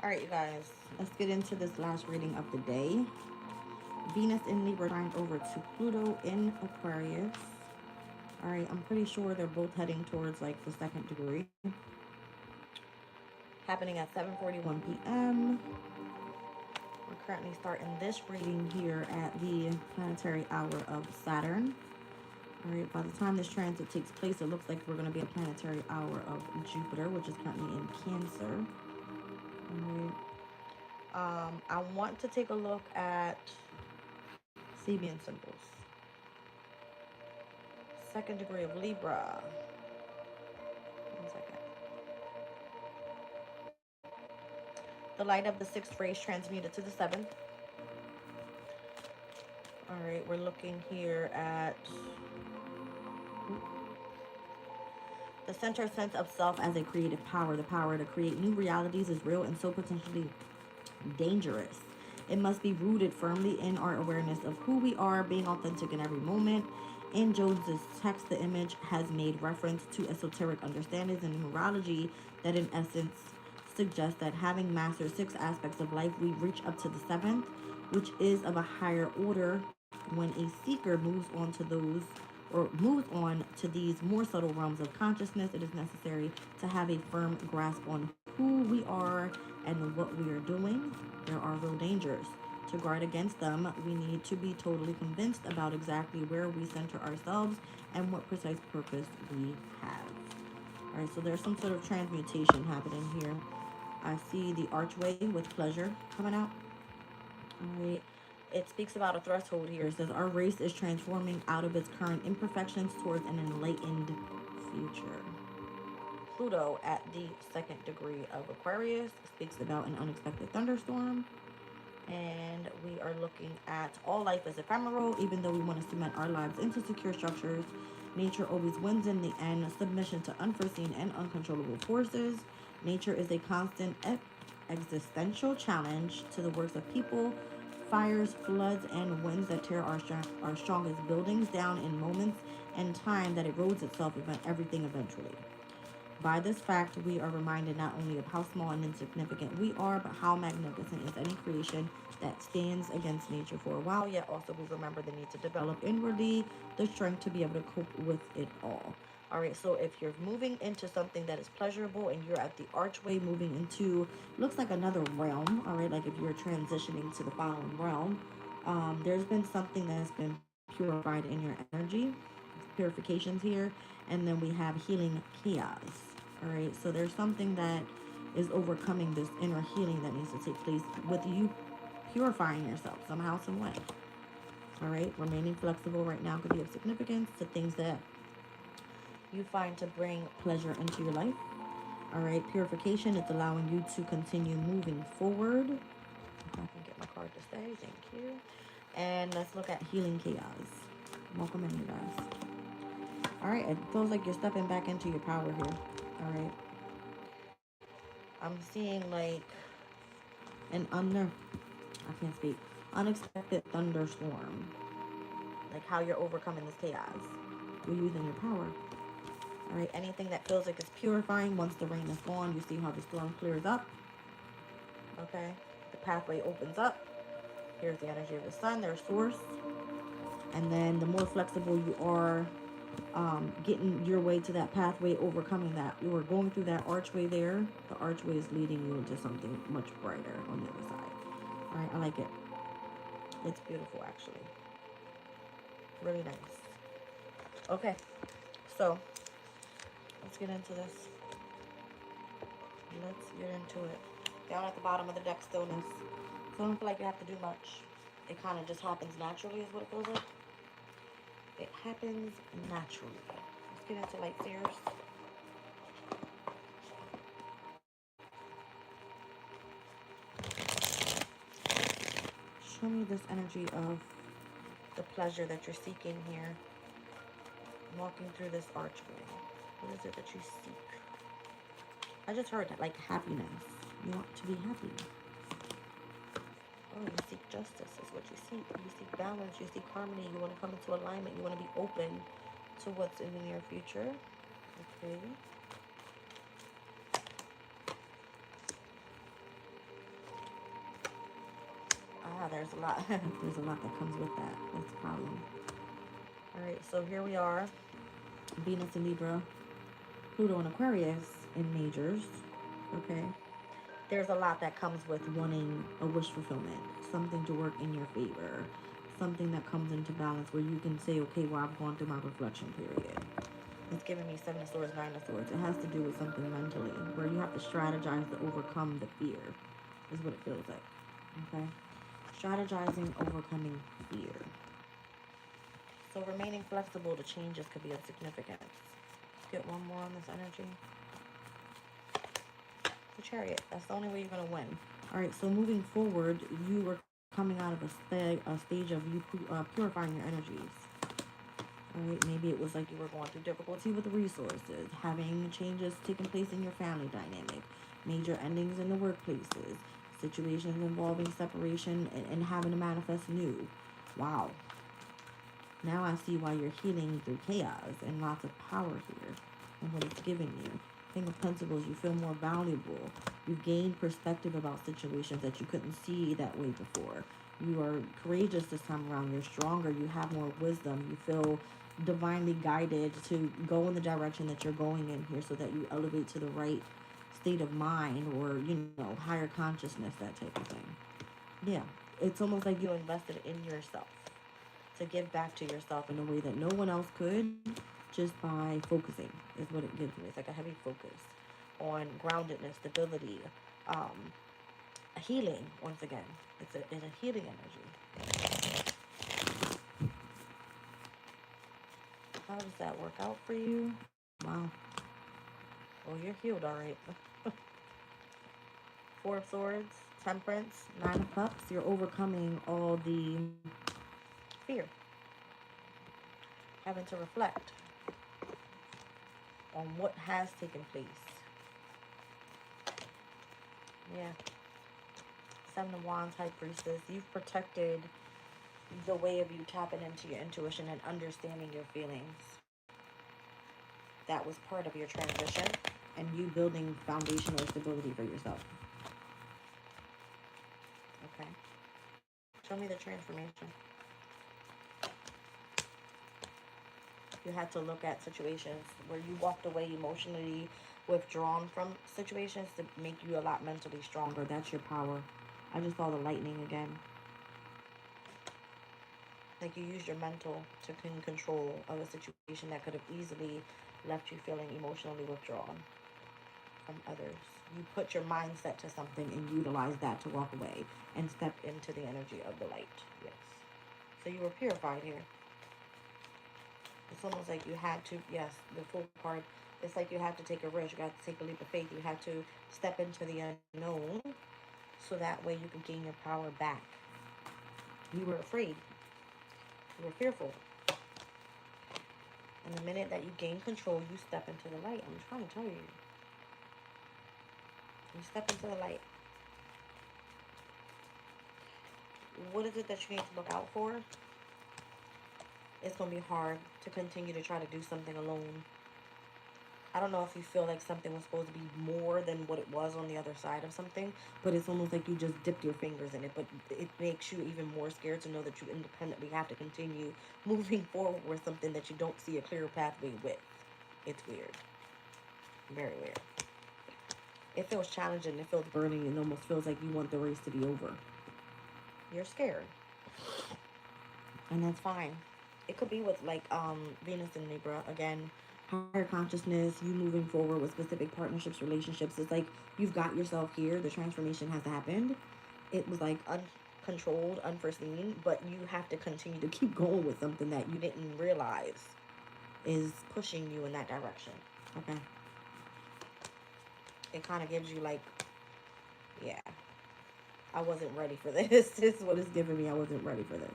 All right, you guys, let's get into this last reading of the day. Venus in Libra trine over to Pluto in Aquarius. All right, I'm pretty sure they're both heading towards like the second degree. Happening at 7:41 p.m. We're currently starting this reading here at the planetary hour of Saturn. All right, by the time this transit takes place, it looks like we're going to be a planetary hour of Jupiter, which is currently in Cancer. All right. I want to take a look at Sabian symbols. Second degree of Libra. 1 second. The light of the sixth rays transmuted to the seventh. All right, we're looking here at the center sense of self as a creative power. The power to create new realities is real and so potentially dangerous. It must be rooted firmly in our awareness of who we are, being authentic in every moment. In Jones's text, the image has made reference to esoteric understandings in numerology that, in essence, suggest that having mastered 6 aspects of life, we reach up to the seventh, which is of a higher order. When a seeker moves on to those or moves on to these more subtle realms of consciousness, it is necessary to have a firm grasp on who we are and what we are doing. There are real dangers. To guard against them, we need to be totally convinced about exactly where we center ourselves and what precise purpose we have. All right, so there's some sort of transmutation happening here. I see the archway with pleasure coming out. All right. It speaks about a threshold here. It says our race is transforming out of its current imperfections towards an enlightened future. Pluto at the second degree of Aquarius speaks about an unexpected thunderstorm. And we are looking at all life as ephemeral, even though we want to cement our lives into secure structures. Nature always wins in the end. Submission to unforeseen and uncontrollable forces. Nature is a constant existential challenge to the works of people. Fires, floods, and winds that tear our strongest buildings down in moments and time that erodes itself everything eventually. By this fact, we are reminded not only of how small and insignificant we are, but how magnificent is any creation that stands against nature for a while, yet also we remember the need to develop inwardly the strength to be able to cope with it all. All right, so if you're moving into something that is pleasurable and you're at the archway moving into, looks like another realm, all right, like if you're transitioning to the following realm, there's been something that's been purified in your energy, purifications here, and then we have healing chaos. All right, so there's something that is overcoming this inner healing that needs to take place with you purifying yourself somehow, some way. All right, remaining flexible right now could be of significance to things that you find to bring pleasure into your life. All right, purification, it's allowing you to continue moving forward. If I can get my card to stay, thank you. And let's look at healing chaos. Welcome in, you guys. All right, it feels like you're stepping back into your power here. All right. I'm seeing like I can't speak, unexpected thunderstorm. Like how you're overcoming this chaos. You're using your power. All right, anything that feels like it's purifying, once the rain is gone, you see how the storm clears up. Okay, the pathway opens up. Here's the energy of the sun, their source. And then the more flexible you are, getting your way to that pathway, overcoming that. You are going through that archway there. The archway is leading you into something much brighter on the other side. All right, I like it. It's beautiful, actually. Really nice. Okay, so let's get into this. Let's get into it. Down at the bottom of the deck, stillness. So I don't feel like you have to do much. It kind of just happens naturally, is what it feels like. It happens naturally. Let's get into light seers. Show me this energy of the pleasure that you're seeking here. Walking through this archway. What is it that you seek? I just heard that, like happiness. You want to be happy. Oh, you seek justice is what you seek. You seek balance. You seek harmony. You want to come into alignment. You want to be open to what's in the near future. Okay. Ah, there's a lot. There's a lot that comes with that. That's the problem. All right, so here we are. Venus in Libra, Pluto in Aquarius in majors. Okay. There's a lot that comes with wanting a wish fulfillment, something to work in your favor, something that comes into balance where you can say, okay, well, I've gone through my reflection period. It's giving me Seven of Swords, Nine of Swords. It has to do with something mentally where you have to strategize to overcome the fear, is what it feels like. Okay? Strategizing, overcoming fear. So remaining flexible to changes could be of significance. Let's get one more on this energy. The Chariot. That's the only way you're going to win. All right, so moving forward, you were coming out of a stage of you purifying your energies. All right, maybe it was like you were going through difficulty with resources, having changes taking place in your family dynamic, major endings in the workplaces, situations involving separation and having to manifest new. Wow. Now I see why you're healing through chaos and lots of power here and what it's giving you. King of Pentacles, you feel more valuable. You've gained perspective about situations that you couldn't see that way before. You are courageous this time around. You're stronger. You have more wisdom. You feel divinely guided to go in the direction that you're going in here so that you elevate to the right state of mind or, higher consciousness, that type of thing. Yeah, it's almost like you invested in yourself to give back to yourself in a way that no one else could, just by focusing is what it gives me. It's like a heavy focus on groundedness, stability, healing. Once again, it's a healing energy. How does that work out for you? Wow. Well, you're healed, all right. Four of Swords, Temperance, Nine of Cups. You're overcoming all the fear. Having to reflect on what has taken place. Yeah. Seven of Wands, High Priestess. You've protected the way of you tapping into your intuition and understanding your feelings. That was part of your transition and you building foundational stability for yourself. Okay. Show me the transformation. You had to look at situations where you walked away emotionally withdrawn from situations to make you a lot mentally stronger. That's your power. I just saw the lightning again. Like you used your mental to control of a situation that could have easily left you feeling emotionally withdrawn from others. You put your mindset to something and utilize that to walk away and step into the energy of the light. Yes. So you were purified here. It's almost like you had to, yes, the full card. It's like you had to take a risk. You had to take a leap of faith. You had to step into the unknown so that way you could gain your power back. You were afraid. You were fearful. And the minute that you gain control, you step into the light. I'm trying to tell you. You step into the light. What is it that you need to look out for? It's going to be hard to continue to try to do something alone. I don't know if you feel like something was supposed to be more than what it was on the other side of something, but it's almost like you just dipped your fingers in it. But it makes you even more scared to know that you independently have to continue moving forward with something that you don't see a clear pathway with. It's weird. Very weird. It feels challenging. It feels burning. It almost feels like you want the race to be over. You're scared. And that's fine. It could be with like Venus and Libra again, higher consciousness, you moving forward with specific partnerships, relationships. It's like you've got yourself here. The transformation has happened. It was like uncontrolled, unforeseen, but you have to continue to keep going with something that you didn't realize is pushing you in that direction. Okay. It kind of gives you like, yeah, I wasn't ready for this. This is what it's giving me. I wasn't ready for this.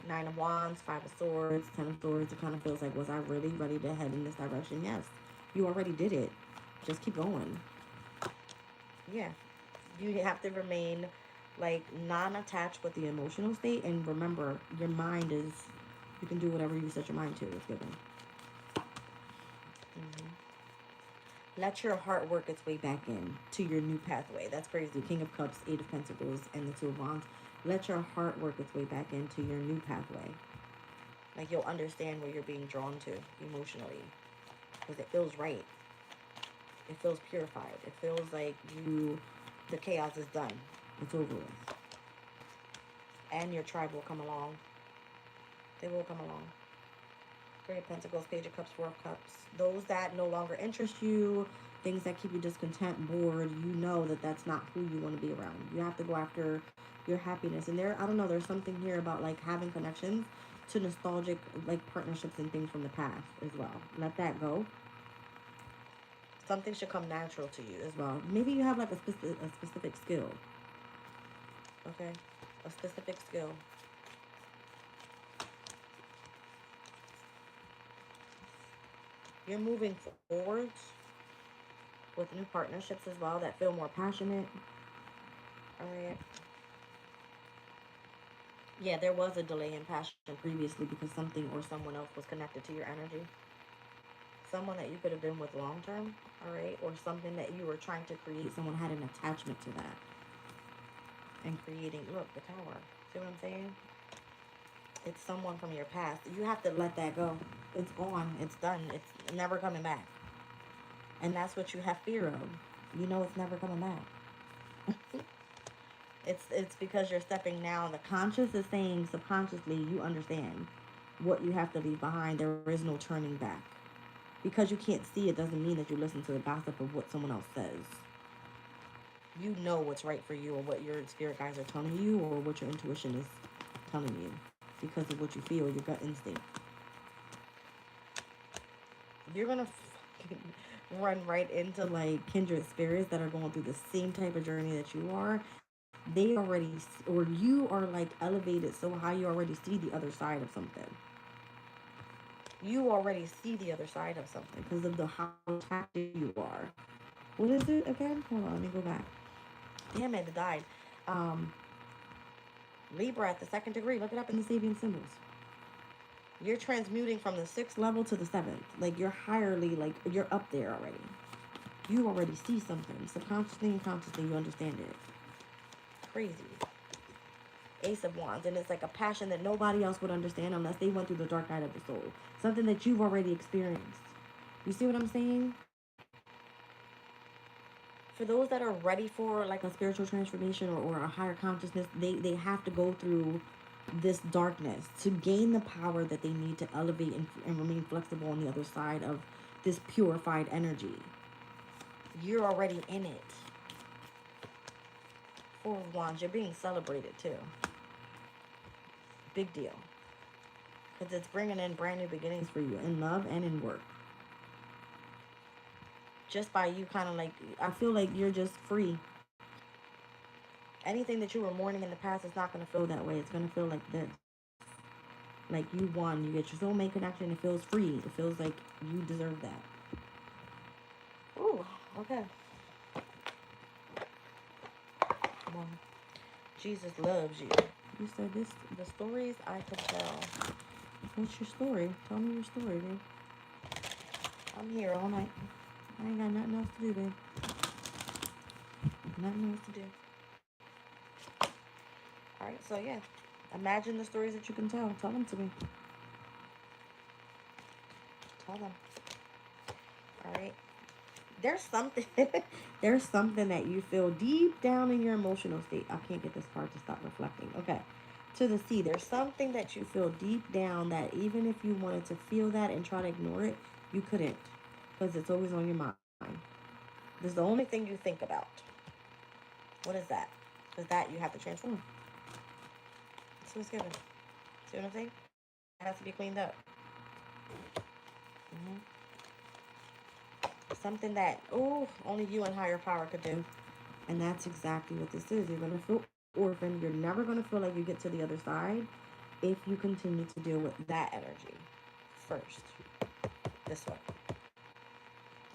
Nine of Wands, Five of Swords, Ten of Swords. It kind of feels like, was I really ready to head in this direction? Yes. You already did it. Just keep going. Yeah. You have to remain like non-attached with the emotional state. And remember, your mind is, you can do whatever you set your mind to. It's given. Let your heart work its way back in to your new pathway. That's crazy. King of Cups, Eight of Pentacles, and the Two of Wands. Let your heart work its way back into your new pathway. Like, you'll understand where you're being drawn to emotionally. Because it feels right. It feels purified. It feels like the chaos is done. It's over with. And your tribe will come along. They will come along. Three of Pentacles, Page of Cups, Four of Cups. Those that no longer interest you, things that keep you discontent, bored, you know that that's not who you want to be around. You have to go after your happiness. And there, I don't know, there's something here about like having connections to nostalgic like partnerships and things from the past as well. Let that go. Something should come natural to you as well. Maybe you have like a specific skill. Okay? A specific skill. You're moving forward with new partnerships as well that feel more passionate. Alright. Yeah, there was a delay in passion previously because something or someone else was connected to your energy. Someone that you could have been with long term, alright? Or something that you were trying to create. Someone had an attachment to that. And creating, look, the Tower. See what I'm saying? It's someone from your past. You have to let that go. It's gone. It's done. It's never coming back. And that's what you have fear of. You know it's never coming back. It's because you're stepping now. The conscious is saying subconsciously you understand what you have to leave behind. There is no turning back. Because you can't see it doesn't mean that you listen to the gossip of what someone else says. You know what's right for you or what your spirit guides are telling you or what your intuition is telling you because of what you feel, your gut instinct. You're going to run right into like kindred spirits that are going through the same type of journey that you are. They already, or you are like elevated so high you already see the other side of something. You already see the other side of something because of the how attracted you are. What is it again? Hold on, let me go back. Damn it, it died. Libra at the 2nd degree. Look it up in the Sabian symbols. You're transmuting from the 6th level to the 7th. Like, you're higherly, like, you're up there already. You already see something. Subconsciously and consciously, you understand it. Crazy. Ace of Wands. And it's like a passion that nobody else would understand unless they went through the dark night of the soul. Something that you've already experienced. You see what I'm saying? For those that are ready for like a spiritual transformation or a higher consciousness, they have to go through this darkness to gain the power that they need to elevate and remain flexible on the other side of this purified energy. You're already in it. Four of Wands, you're being celebrated too. Big deal. Because it's bringing in brand new beginnings for you in love and in work. Just by you kind of like, I feel like you're just free. Anything that you were mourning in the past is not going to feel that way. It's going to feel like this. Like you won. You get your soulmate connection. It feels free. It feels like you deserve that. Ooh, okay. Well, Jesus loves you. You said this, the stories I could tell. What's your story? Tell me your story, babe. I'm here all night. I ain't got nothing else to do, babe. Nothing else to do. Alright, so yeah. Imagine the stories that you can tell. Tell them to me. Tell them. Alright. There's something there's something that you feel deep down in your emotional state. I can't get this card to stop reflecting. Okay. To the sea. There's something that you feel deep down that even if you wanted to feel that and try to ignore it, you couldn't. Because it's always on your mind. This is the only thing you think about. What is that? Because that you have to transform. That's what's given. See what I'm saying? It has to be cleaned up. Something that, only you and higher power could do. And that's exactly what this is. You're going to feel orphaned. You're never going to feel like you get to the other side if you continue to deal with that energy first. This way.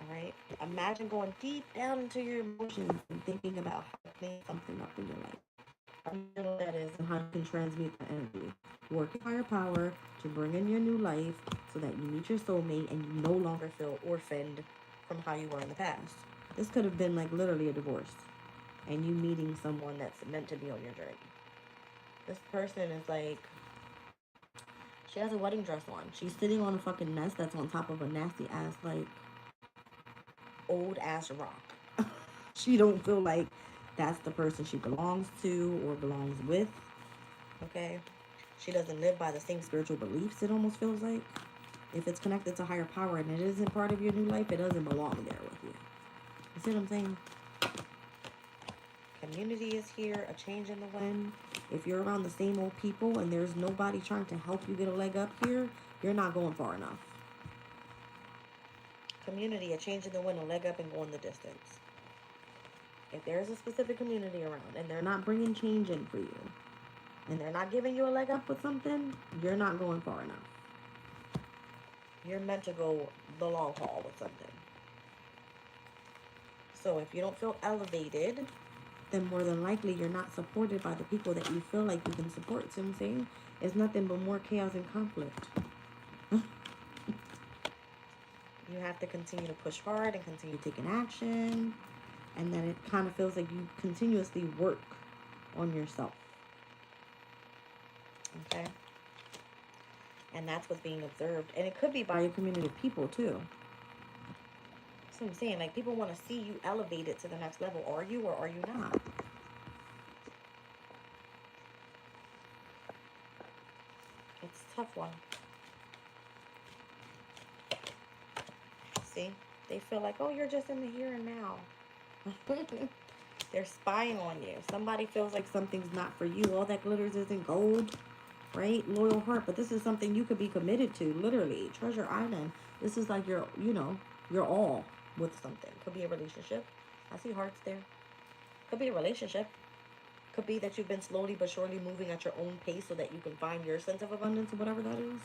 Alright? Imagine going deep down into your emotions and thinking about how to clean something up in your life. How you know that is and how you can transmute the energy. Work with higher power to bring in your new life so that you meet your soulmate and you no longer feel orphaned from how you were in the past. This could have been like literally a divorce and you meeting someone that's meant to be on your journey. This person is like, she has a wedding dress on. She's sitting on a fucking nest that's on top of a nasty ass, like, old ass rock. She don't feel like that's the person she belongs to or belongs with. Okay? She doesn't live by the same spiritual beliefs, it almost feels like. If it's connected to higher power and it isn't part of your new life, it doesn't belong there with you. You see what I'm saying? Community is here, a change in the wind. If you're around the same old people and there's nobody trying to help you get a leg up here, you're not going far enough. Community, a change in the wind, a leg up and going the distance. If there's a specific community around and they're not bringing change in for you, and they're not giving you a leg up with something, you're not going far enough. You're meant to go the long haul with something. So if you don't feel elevated, then more than likely you're not supported by the people that you feel like you can support. See what I'm saying? It's nothing but more chaos and conflict. You have to continue to push hard and continue taking action. And then it kind of feels like you continuously work on yourself. Okay? And that's what's being observed. And it could be by a community of people too. That's what I'm saying. Like, people want to see you elevated to the next level. Are you or are you not? It's a tough one. See? They feel like, oh, you're just in the here and now. They're spying on you. Somebody feels like something's not for you. All that glitters isn't gold. Right? Loyal heart. But this is something you could be committed to. Literally. Treasure Island. This is like your, you know, your all with something. Could be a relationship. I see hearts there. Could be a relationship. Could be that you've been slowly but surely moving at your own pace so that you can find your sense of abundance or whatever that is.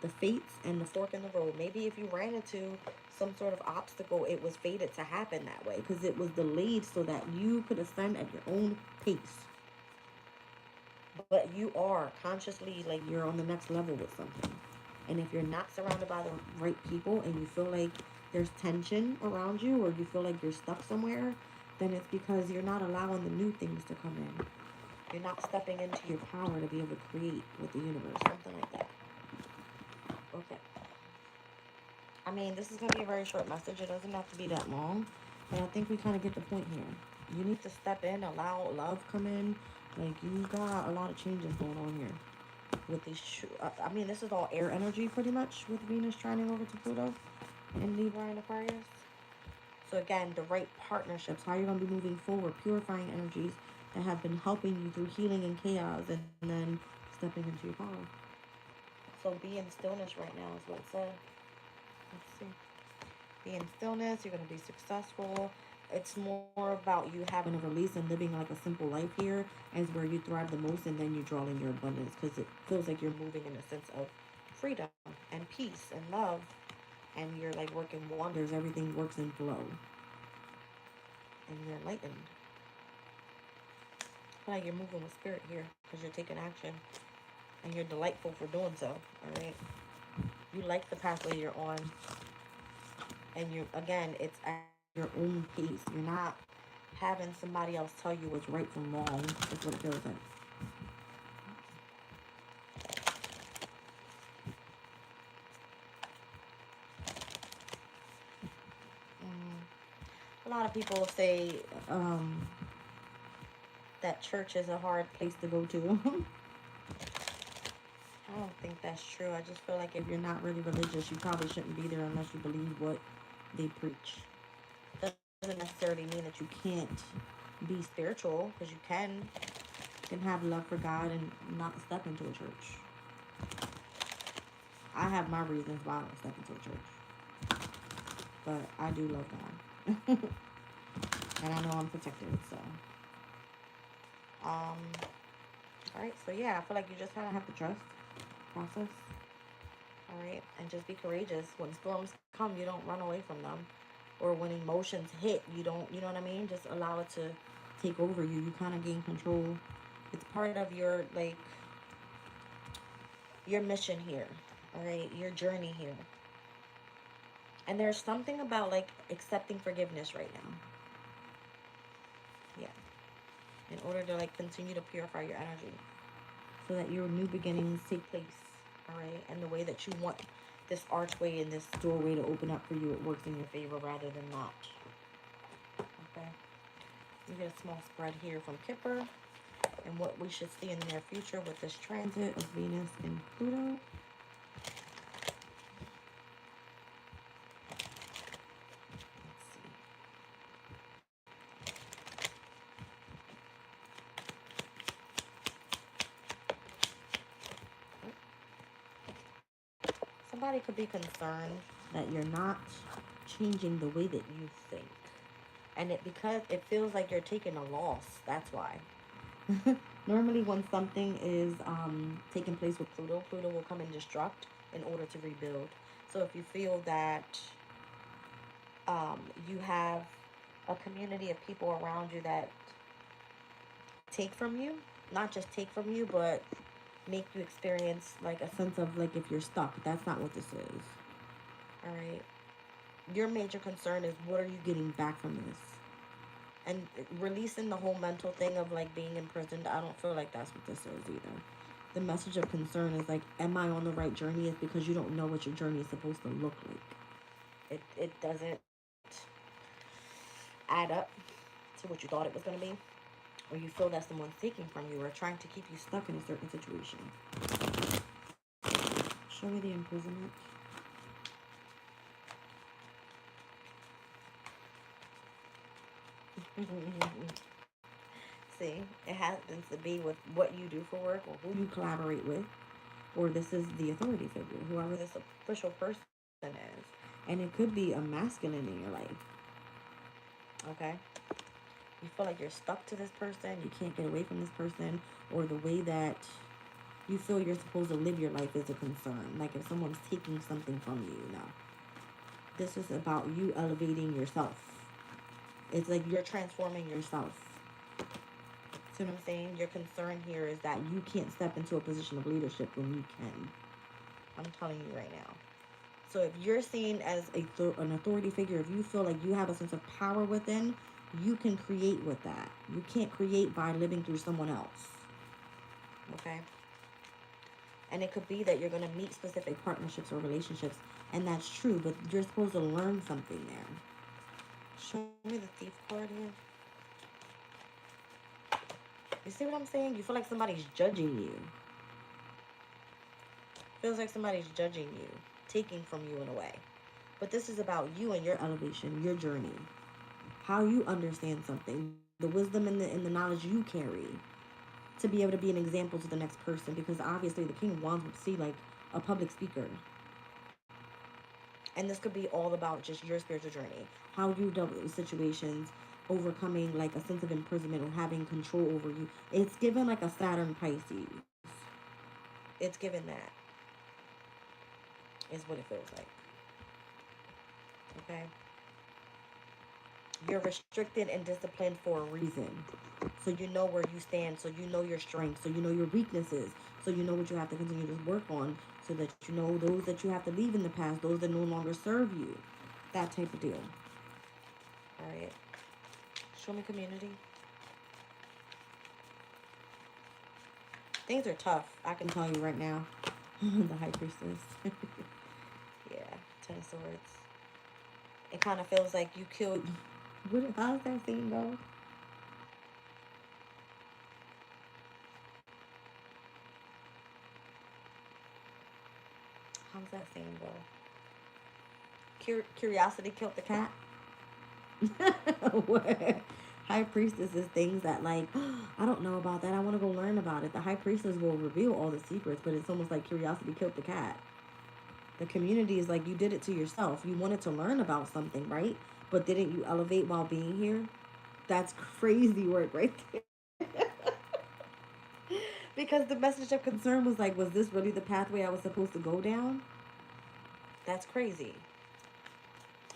The fates and the fork in the road. Maybe if you ran into some sort of obstacle, it was fated to happen that way because it was delayed so that you could ascend at your own pace. But you are consciously, like, you're on the next level with something. And if you're not surrounded by the right people and you feel like there's tension around you or you feel like you're stuck somewhere, then it's because you're not allowing the new things to come in. You're not stepping into your power to be able to create with the universe, something like that. Okay. I mean, this is going to be a very short message. It doesn't have to be that long. But I think we kind of get the point here. You need to step in, allow love come in. Like, you got a lot of changes going on here. With these, I mean, this is all air energy pretty much with Venus trining over to Pluto in Libra and Aquarius. So again, the right partnerships, how you're going to be moving forward, purifying energies that have been helping you through healing and chaos, and then stepping into your power. So be in stillness right now is what it said. Let's see. Be in stillness. You're going to be successful. It's more about you having a release and living like a simple life here is where you thrive the most, and then you draw in your abundance because it feels like you're moving in a sense of freedom and peace and love, and you're like working wonders. Everything works in flow, and you're enlightened. I feel like you're moving with spirit here because you're taking action, and you're delightful for doing so. All right, you like the pathway you're on, and you again, it's at your own pace. You're not having somebody else tell you what's right from wrong. That's what it feels like. A lot of people say that church is a hard place to go to. I don't think that's true. I just feel like if you're not really religious, you probably shouldn't be there unless you believe what they preach. Doesn't necessarily mean that you can't be spiritual, because you can have love for God and not step into a church. I have my reasons why I don't step into a church, but I do love God. And I know I'm protected, so all right, so yeah, I feel like you just kind of have to trust process. All right, and just be courageous. When storms come, you don't run away from them, or when emotions hit, you don't, you know what I mean, just allow it to take over you. You kind of gain control. It's part of your, like, your mission here. All right, your journey here. And there's something about like accepting forgiveness right now. Yeah. In order to like continue to purify your energy so that your new beginnings take place. All right. And the way that you want this archway and this doorway to open up for you, it works in your favor rather than not. Okay. You get a small spread here from Kipper and what we should see in the near future with this transit of Venus and Pluto. Somebody could be concerned that you're not changing the way that you think. And because it feels like you're taking a loss. That's why. Normally when something is taking place with Pluto, Pluto will come and destruct in order to rebuild. So if you feel that you have a community of people around you that take from you, not just take from you, but make you experience like a sense of like if you're stuck. That's not what this is. All right. Your major concern is what are you getting back from this? And releasing the whole mental thing of like being imprisoned, I don't feel like that's what this is either. The message of concern is like, am I on the right journey? Is because you don't know what your journey is supposed to look like. It doesn't add up to what you thought it was going to be. Or you feel that someone's taking from you or trying to keep you stuck in a certain situation. Show me the imprisonment. See, it happens to be with what you do for work or who you collaborate with, or this is the authority figure, whoever this official person is. And it could be a masculine in your life. Okay? You feel like you're stuck to this person, you can't get away from this person, or the way that you feel you're supposed to live your life is a concern. Like if someone's taking something from you, no. This is about you elevating yourself. It's like you're transforming yourself. See what I'm saying? Your concern here is that you can't step into a position of leadership when you can. I'm telling you right now. So if you're seen as an authority figure, if you feel like you have a sense of power within, you can create with that. You can't create by living through someone else. Okay? And it could be that you're going to meet specific partnerships or relationships, and that's true, but you're supposed to learn something there. Show me the thief card here. You see what I'm saying? You feel like somebody's judging you. Feels like somebody's judging you, taking from you in a way. But this is about you and your elevation, your journey. How you understand something. The wisdom and the knowledge you carry to be able to be an example to the next person. Because obviously the King of Wands would see like a public speaker. And this could be all about just your spiritual journey. How you dealt with situations, overcoming like a sense of imprisonment or having control over you. It's given like a Saturn Pisces. It's given that. Is what it feels like. Okay? You're restricted and disciplined for a reason. So you know where you stand. So you know your strengths. So you know your weaknesses. So you know what you have to continue to work on. So that you know those that you have to leave in the past. Those that no longer serve you. That type of deal. Alright. Show me community. Things are tough. I can tell you right now. The High Priestess. Yeah. 10 of Swords. It kind of feels like you killed... How does that scene go? How does that scene go? Curiosity killed the cat? What? High Priestess is things that like, I don't know about that. I want to go learn about it. The High Priestess will reveal all the secrets, but it's almost like curiosity killed the cat. The community is like you did it to yourself. You wanted to learn about something, right? But didn't you elevate while being here? That's crazy work right there. Because the message of concern was like, was this really the pathway I was supposed to go down? That's crazy.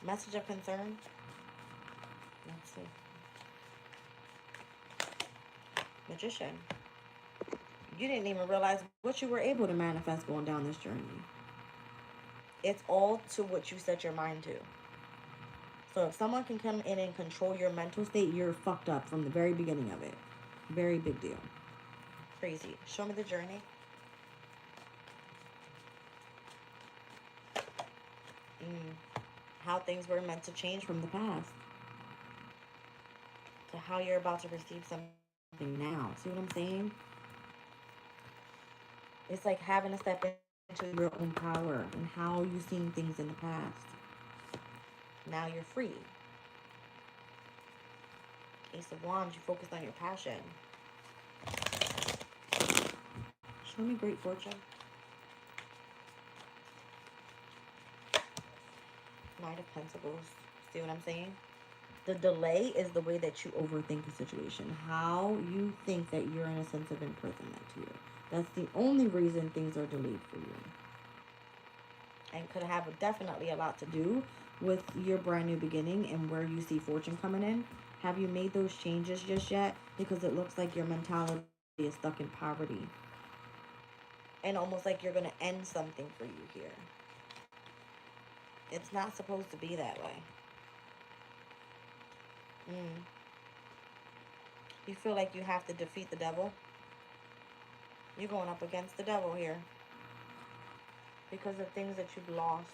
Message of concern. Let's see. Magician. You didn't even realize what you were able to manifest going down this journey. It's all to what you set your mind to. So if someone can come in and control your mental state, you're fucked up from the very beginning of it. Very big deal. Crazy. Show me the journey. How things were meant to change from the past to how you're about to receive something now. See what I'm saying? It's like having to step into your own power and how you've seen things in the past. Now you're free. Ace of Wands, you focused on your passion. Show me great fortune. Knight of Pentacles. See what I'm saying? The delay is the way that you overthink a situation. How you think that you're in a sense of imprisonment here. That's the only reason things are delayed for you. And could have definitely a lot to do with your brand new beginning and where you see fortune coming in. Have you made those changes just yet? Because it looks like your mentality is stuck in poverty. And almost like you're going to end something for you here. It's not supposed to be that way. You feel like you have to defeat the devil. You're going up against the devil here. Because of things that you've lost.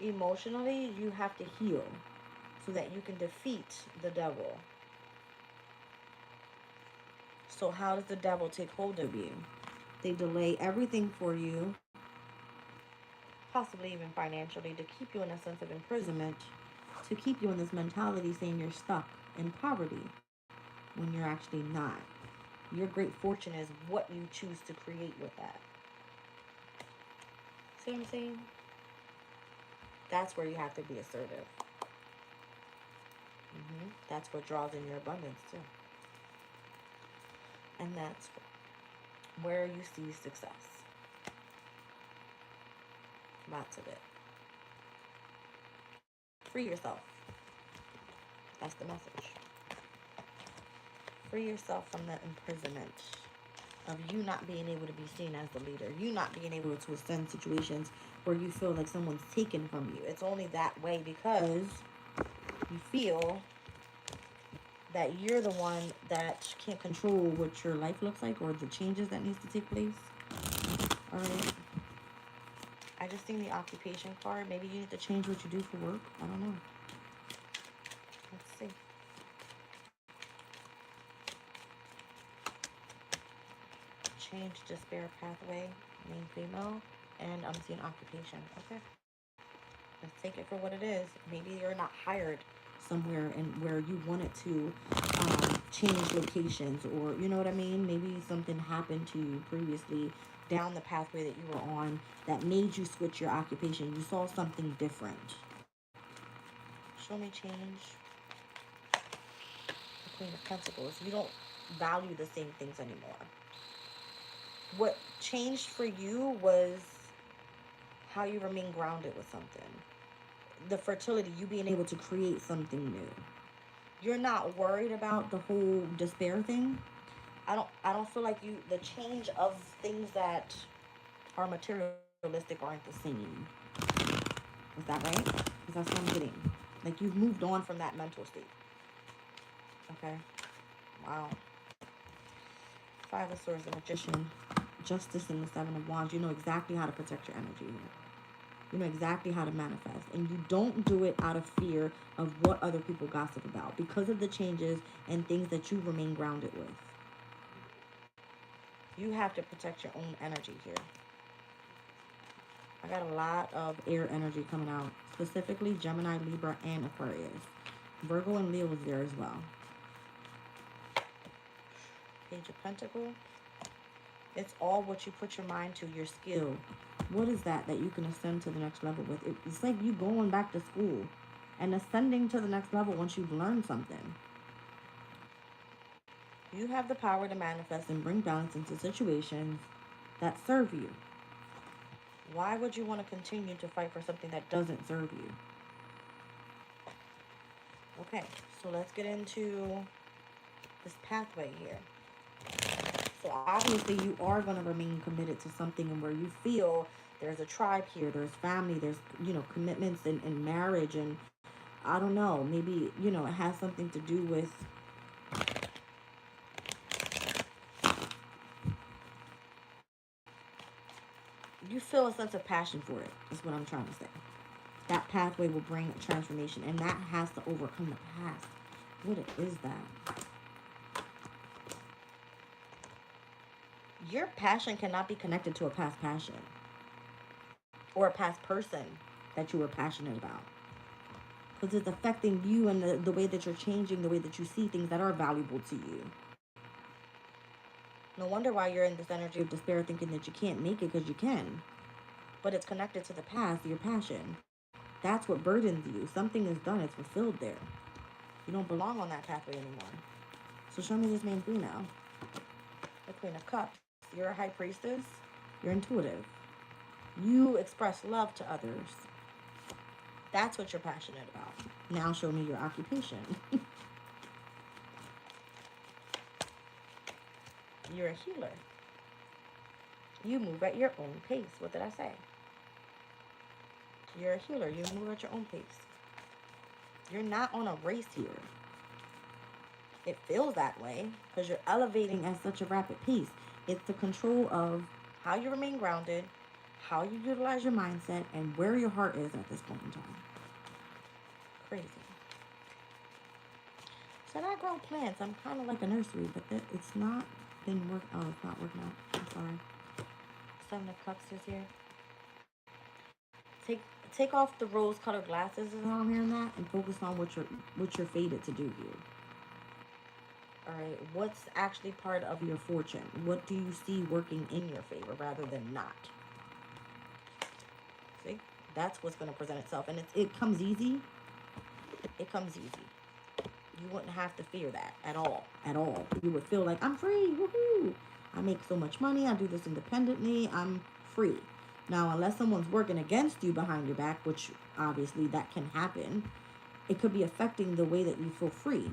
Emotionally, you have to heal so that you can defeat the devil. So how does the devil take hold of you? They delay everything for you, possibly even financially, to keep you in a sense of imprisonment, to keep you in this mentality saying you're stuck in poverty when you're actually not. Your great fortune is what you choose to create with that. See what I'm saying? That's where you have to be assertive. That's what draws in your abundance too. And that's where you see success. Lots of it. Free yourself. That's the message. Free yourself from the imprisonment of you not being able to be seen as the leader. You not being able to ascend situations where you feel like someone's taken from you. It's only that way because you feel that you're the one that can't control what your life looks like or the changes that needs to take place. All right. I just seen the occupation card. Maybe you need to change what you do for work. I don't know. Let's see. Change despair pathway, main female, and I'm seeing occupation. Okay. Let's take it for what it is. Maybe you're not hired somewhere and where you wanted to change locations, or you know what I mean? Maybe something happened to you previously down the pathway that you were on that made you switch your occupation. You saw something different. Show me change. The Queen of Pentacles. You don't value the same things anymore. What changed for you was how you remain grounded with something. The fertility, you being able to create something new. You're not worried about the whole despair thing. I don't feel like the change of things that are materialistic aren't the same. Is that right? Because that's what I'm getting. Like you've moved on from that mental state. Okay. Wow. Five of Swords, the Magician, Justice, and the Seven of Wands. You know exactly how to protect your energy here. You know exactly how to manifest. And you don't do it out of fear of what other people gossip about. Because of the changes and things that you remain grounded with. You have to protect your own energy here. I got a lot of air energy coming out. Specifically Gemini, Libra, and Aquarius. Virgo and Leo is there as well. Page of Pentacles. It's all what you put your mind to, your skill. What is that you can ascend to the next level with? It's like you going back to school and ascending to the next level once you've learned something. You have the power to manifest and bring balance into situations that serve you. Why would you want to continue to fight for something that doesn't serve you? Okay, so let's get into this pathway here. So obviously you are going to remain committed to something, and where you feel there's a tribe here, there's family, there's, you know, commitments in marriage. And I don't know, maybe, you know, it has something to do with, you feel a sense of passion for it, is what I'm trying to say. That pathway will bring a transformation, and that has to overcome the past. What is that? Your passion cannot be connected to a past passion or a past person that you were passionate about, because it's affecting you and the way that you're changing, the way that you see things that are valuable to you. No wonder why you're in this energy of despair, thinking that you can't make it, because you can. But it's connected to the past, your passion. That's what burdens you. Something is done, it's fulfilled there. You don't belong on that pathway anymore. So show me this main queen now. The Queen of Cups. You're a high priestess. You're intuitive. You express love to others. That's what you're passionate about. Now show me your occupation. You're a healer. You move at your own pace. What did I say? You're a healer. You move at your own pace. You're not on a race here. It feels that way because you're elevating at such a rapid pace. It's the control of how you remain grounded, how you utilize your mindset, and where your heart is at this point in time. Crazy. Should I grow plants? I'm kind of like a nursery, but it's not been work. Oh, it's not working out. I'm sorry. Seven of Cups is here. Take off the rose-colored glasses, is how I'm hearing that, and focus on what you're fated to do here. All right, what's actually part of your fortune? What do you see working in your favor rather than not? See, that's what's going to present itself, and it comes easy. It comes easy. You wouldn't have to fear that at all. At all. You would feel like, I'm free. Woohoo! I make so much money. I do this independently. I'm free. Now, unless someone's working against you behind your back, which obviously that can happen, it could be affecting the way that you feel free.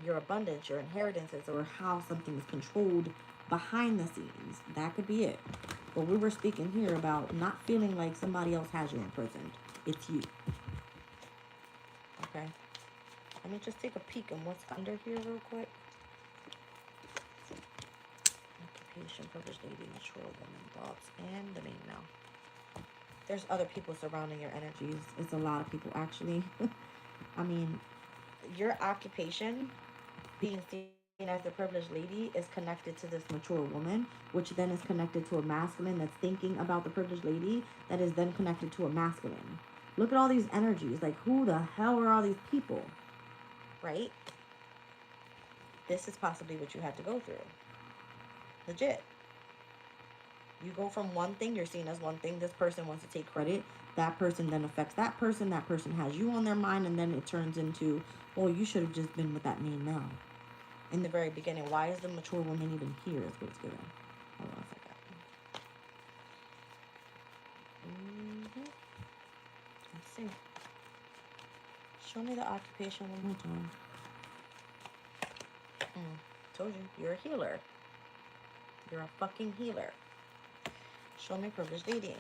Your abundance, your inheritances, or how something is controlled behind the scenes. That could be it. But we were speaking here about not feeling like somebody else has you imprisoned. It's you. Okay. Let me just take a peek on what's under here real quick. Occupation, purpose, lady, mature woman, thoughts, and the name now. There's other people surrounding your energies. It's a lot of people, actually. I mean, your occupation, being seen as the privileged lady, is connected to this mature woman, which then is connected to a masculine that's thinking about the privileged lady, that is then connected to a masculine. Look at all these energies. Like, who the hell are all these people? Right? This is possibly what you had to go through. Legit. You go from one thing, you're seen as one thing, this person wants to take credit, that person then affects that person has you on their mind, and then it turns into, oh, you should have just been with that man now. In the very beginning, why is the mature woman even here is what it's given. Hold on a second. Let's see. Show me the occupation one more time. Told you, you're a healer. You're a fucking healer. Show me privileged lady.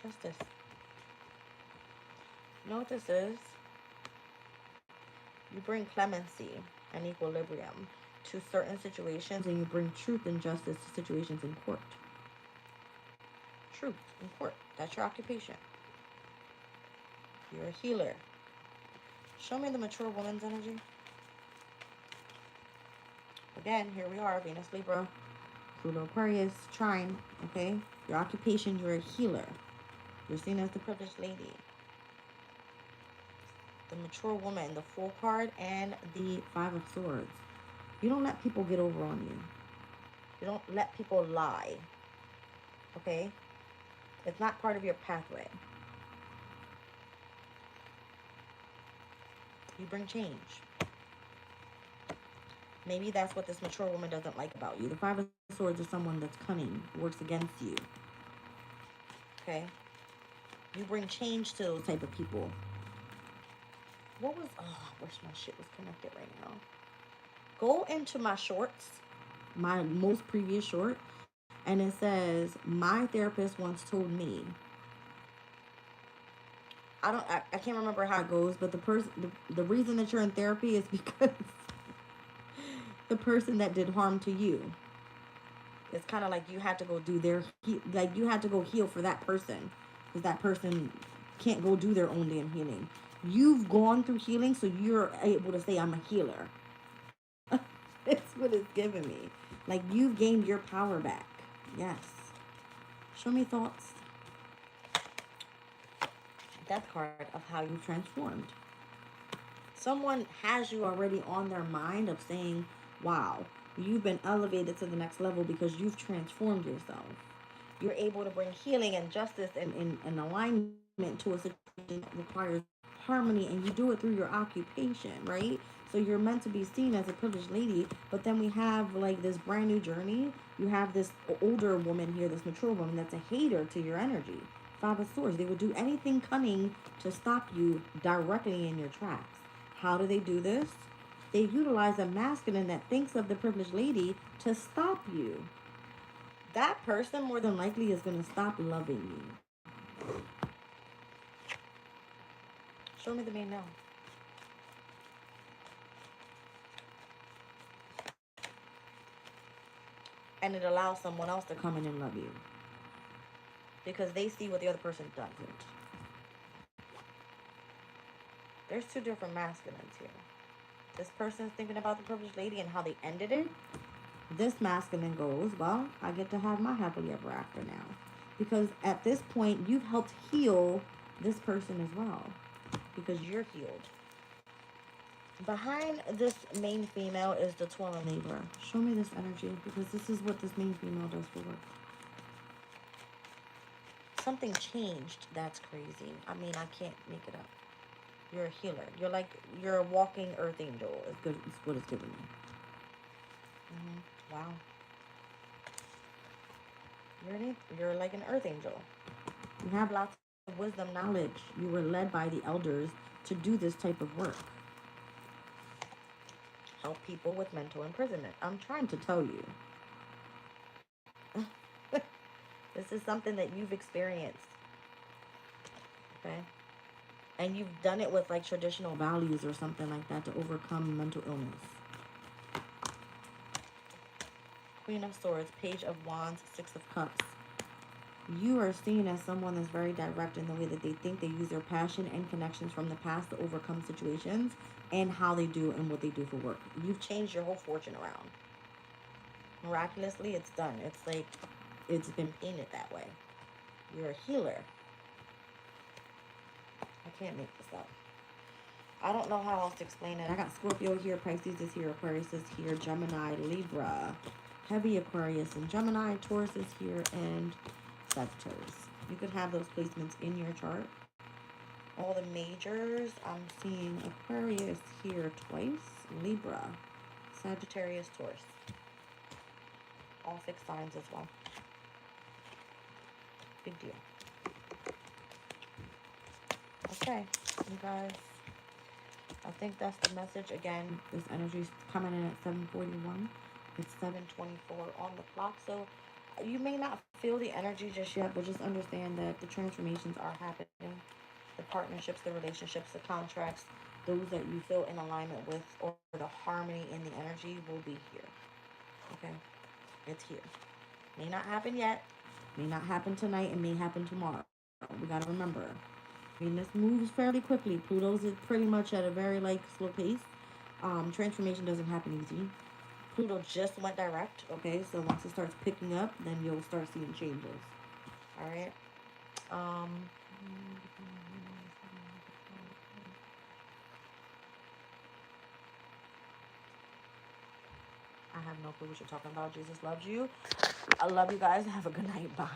Justice. You know what this is? You bring clemency and equilibrium to certain situations, and you bring truth and justice to situations in court. Truth in court. That's your occupation. You're a healer. Show me the mature woman's energy. Again, here we are, Venus, Libra, Pluto, Aquarius, Trine, okay? Your occupation, you're a healer. You're seen as the privileged lady. The mature woman, the Fool card, and the Five of Swords. You don't let people get over on you. You don't let people lie, okay? It's not part of your pathway. You bring change. Maybe that's what this mature woman doesn't like about you. The Five of Swords is someone that's cunning, works against you. Okay? You bring change to those type of people. What was, oh, I wish my shit was connected right now. Go into my shorts, my most previous short, and it says, my therapist once told me, I can't remember how it goes, but the reason that you're in therapy is because the person that did harm to you. It's kind of like you had to go do like you had to go heal for that person, because that person can't go do their own damn healing. You've gone through healing, so you're able to say, I'm a healer. It's what it's giving me. Like, you've gained your power back. Yes. Show me thoughts. Death card of how you transformed. Someone has you already on their mind of saying, wow, you've been elevated to the next level because you've transformed yourself. You're able to bring healing and justice and alignment to a situation that requires harmony, and you do it through your occupation, right? So you're meant to be seen as a privileged lady, but then we have like this brand new journey. You have this older woman here, this mature woman that's a hater to your energy. Five of Swords. They would do anything cunning to stop you directly in your tracks. How do they do this? They utilize a masculine that thinks of the privileged lady to stop you. That person more than likely is going to stop loving you. Show me the main now. And it allows someone else to come in and love you, because they see what the other person doesn't. There's two different masculines here. This person's thinking about the privileged lady and how they ended it. This masculine goes, well, I get to have my happily ever after now. Because at this point, you've helped heal this person as well, because you're healed. Behind this main female is the twin of Libra. Show me this energy, because this is what this main female does for work. Something changed. That's crazy. I mean, I can't make it up. You're a healer. You're a walking earth angel. It's good. It's what it's giving me. Wow. You're like an earth angel. You have lots of wisdom, knowledge. You were led by the elders to do this type of work. Help people with mental imprisonment. I'm trying to tell you. This is something that you've experienced. Okay? And you've done it with like traditional values or something like that to overcome mental illness. Queen of Swords, Page of Wands, Six of Cups. You are seen as someone that's very direct in the way that they think. They use their passion and connections from the past to overcome situations, and how they do and what they do for work. You've changed your whole fortune around. Miraculously, it's done. It's like it's been painted that way. You're a healer. I can't make this up. I don't know how else to explain it. I got Scorpio here, Pisces is here, Aquarius is here, Gemini, Libra, heavy Aquarius and Gemini, Taurus is here, and Sagittarius. You could have those placements in your chart. All the majors, I'm seeing Aquarius here twice, Libra, Sagittarius, Taurus. All fixed signs as well. Big deal. Okay, you guys. I think that's the message. Again, this energy is coming in at 7:41. It's 7:24 on the clock. So you may not feel the energy just yet, but just understand that the transformations are happening. The partnerships, the relationships, the contracts, those that you feel in alignment with, or the harmony in the energy will be here. Okay? It's here. May not happen yet. May not happen tonight. It may happen tomorrow. We got to remember. Venus moves fairly quickly. Pluto's is pretty much at a very slow pace. Transformation doesn't happen easy. Pluto just went direct. Okay, so once it starts picking up, then you'll start seeing changes. All right. I have no clue what you're talking about. Jesus loves you. I love you guys. Have a good night. Bye.